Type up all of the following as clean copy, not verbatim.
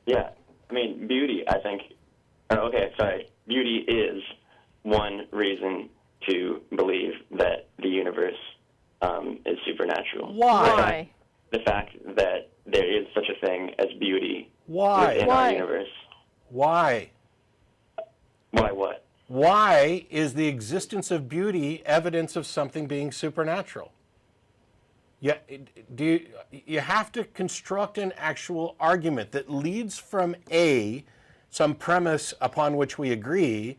Yeah, I mean, beauty, I think, beauty is one reason to believe that the universe is supernatural. Why? The fact that there is such a thing as beauty Why? within our universe. Why? Why what? Why is the existence of beauty evidence of something being supernatural? You have to construct an actual argument that leads from some premise upon which we agree,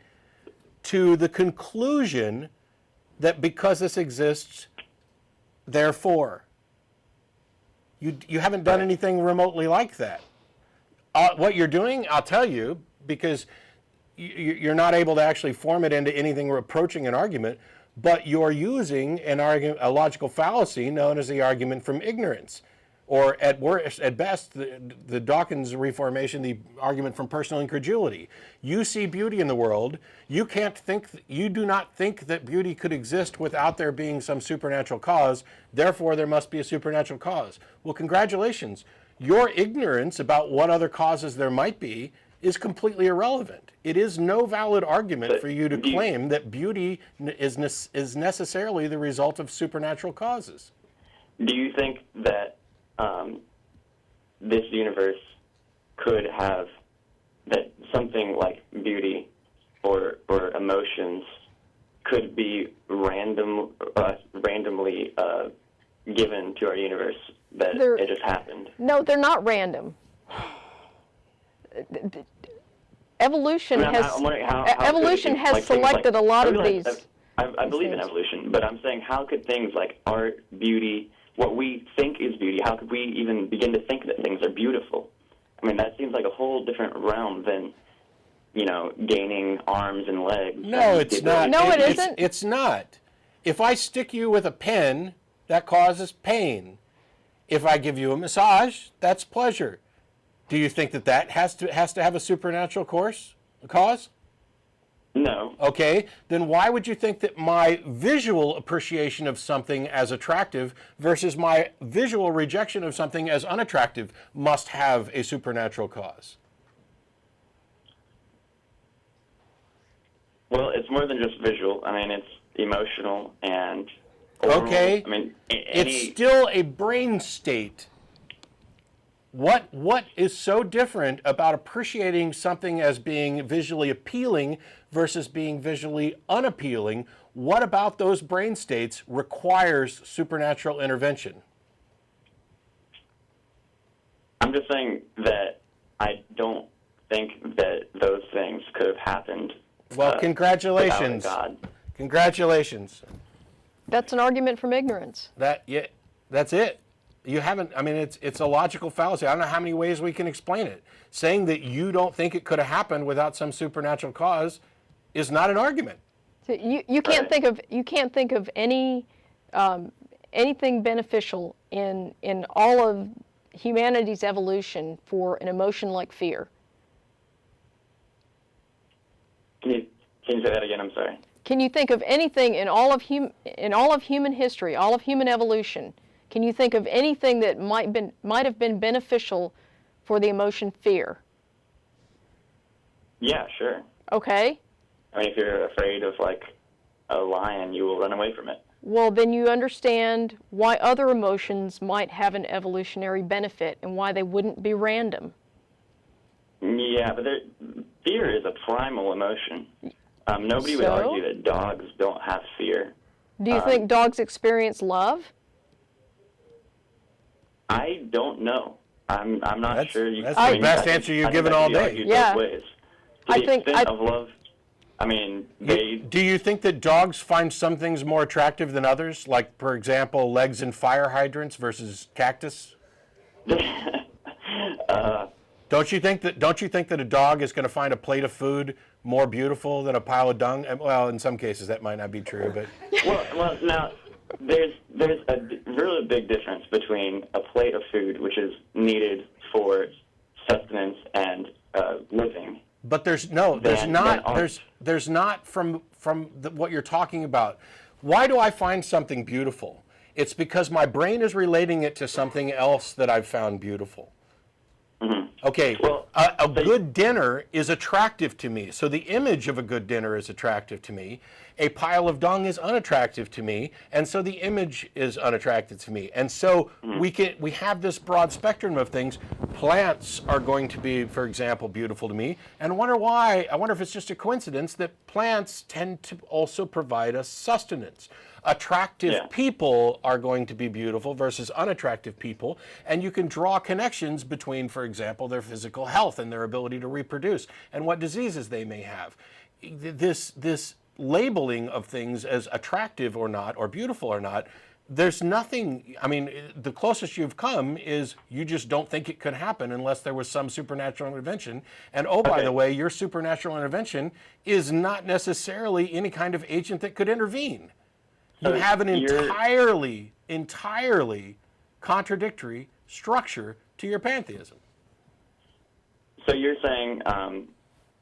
to the conclusion that because this exists, therefore. You haven't done anything remotely like that. What you're doing, I'll tell you, because you're not able to actually form it into anything approaching an argument, but you're using a logical fallacy known as the argument from ignorance, or at best, the Dawkins reformation, the argument from personal incredulity. You see beauty in the world. You do not think that beauty could exist without there being some supernatural cause. Therefore, there must be a supernatural cause. Well, congratulations. Your ignorance about what other causes there might be is completely irrelevant. It is no valid argument for you to claim that beauty is necessarily the result of supernatural causes. Do you think that this universe could have that something like beauty or emotions could be randomly given to our universe, that it just happened? No, they're not random. Evolution has selected a lot of these. I believe in evolution, but I'm saying, how could things like art, beauty, what we think is beauty, how could we even begin to think that things are beautiful? I mean, that seems like a whole different realm than, gaining arms and legs. No, it's not. No, it isn't. It's not. If I stick you with a pen, that causes pain. If I give you a massage, that's pleasure. Do you think that has to have a supernatural cause? No. Okay, then why would you think that my visual appreciation of something as attractive versus my visual rejection of something as unattractive must have a supernatural cause? Well, it's more than just visual. I mean, it's emotional and overall, okay. I mean, it's still a brain state. What is so different about appreciating something as being visually appealing versus being visually unappealing? What about those brain states requires supernatural intervention? I'm just saying that I don't think that those things could have happened. Well, congratulations. Without God. Congratulations. That's an argument from ignorance. That's it. You haven't, I mean, it's a logical fallacy. I don't know how many ways we can explain it. Saying that you don't think it could have happened without some supernatural cause is not an argument. So you can't think of any anything beneficial in all of humanity's evolution for an emotion like fear. Can you say that again? I'm sorry. Can you think of anything in all of human history, all of human evolution? Can you think of anything that might have been beneficial for the emotion fear? Yeah, sure. Okay. I mean, if you're afraid of, like, a lion, you will run away from it. Well, then you understand why other emotions might have an evolutionary benefit and why they wouldn't be random. Yeah, but fear is a primal emotion. Nobody would argue that dogs don't have fear. Do you think dogs experience love? I don't know. I'm not sure. That's the best answer you've given all day. Yeah. I think of love. I mean, do you think that dogs find some things more attractive than others? Like, for example, legs in fire hydrants versus cactus? Don't you think that a dog is going to find a plate of food more beautiful than a pile of dung? Well, in some cases that might not be true, but well, now there's a really big difference between a plate of food, which is needed for sustenance and living. But there's not from what you're talking about. Why do I find something beautiful? It's because my brain is relating it to something else that I've found beautiful. Mm-hmm. Okay, Well, a good dinner is attractive to me. So the image of a good dinner is attractive to me. A pile of dung is unattractive to me, and so the image is unattractive to me. And so we have this broad spectrum of things. Plants are going to be, for example, beautiful to me. And I wonder why. I wonder if it's just a coincidence that plants tend to also provide us sustenance. Attractive people are going to be beautiful versus unattractive people, and you can draw connections between, for example, their physical health and their ability to reproduce and what diseases they may have. This labeling of things as attractive or not, or beautiful or not, there's nothing, I mean, the closest you've come is you just don't think it could happen unless there was some supernatural intervention. And oh, by the way, your supernatural intervention is not necessarily any kind of agent that could intervene. You have an entirely contradictory structure to your pantheism. So you're saying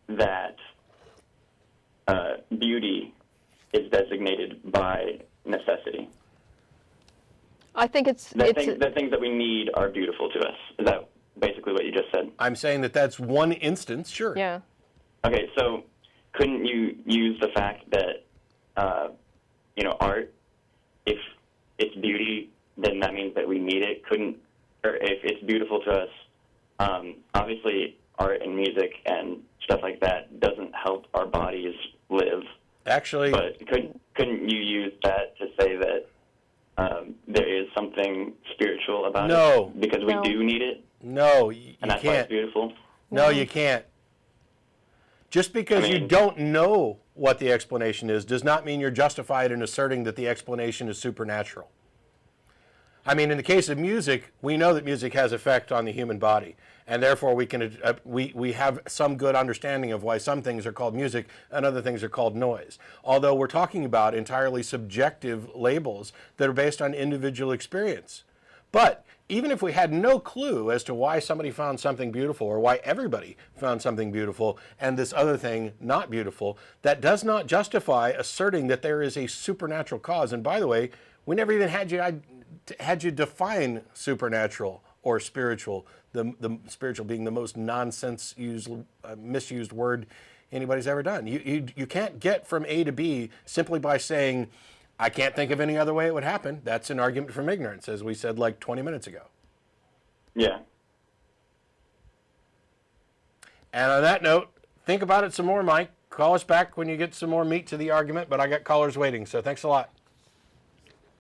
that beauty is designated by necessity. I think the things that we need are beautiful to us. Is that basically what you just said? I'm saying that that's one instance, sure. Yeah. Okay, so couldn't you use the fact that art, if it's beauty, then that means that we need it? Or if it's beautiful to us, obviously art and music and stuff like that doesn't help our bodies live. Actually, but couldn't you use that to say that there is something spiritual about it because we do need it? No, you and that's can't. Why it's beautiful. No, you can't. Just because you don't know what the explanation is does not mean you're justified in asserting that the explanation is supernatural. I mean, in the case of music, we know that music has effect on the human body, and therefore we can we have some good understanding of why some things are called music and other things are called noise. Although we're talking about entirely subjective labels that are based on individual experience. But even if we had no clue as to why somebody found something beautiful or why everybody found something beautiful and this other thing not beautiful, that does not justify asserting that there is a supernatural cause. And by the way, we never even had you define supernatural or spiritual, the spiritual being the most nonsense misused word anybody's ever done. You can't get from A to B simply by saying, I can't think of any other way it would happen. That's an argument from ignorance, as we said like 20 minutes ago. Yeah. And on that note, think about it some more, Mike. Call us back when you get some more meat to the argument, but I got callers waiting, so thanks a lot.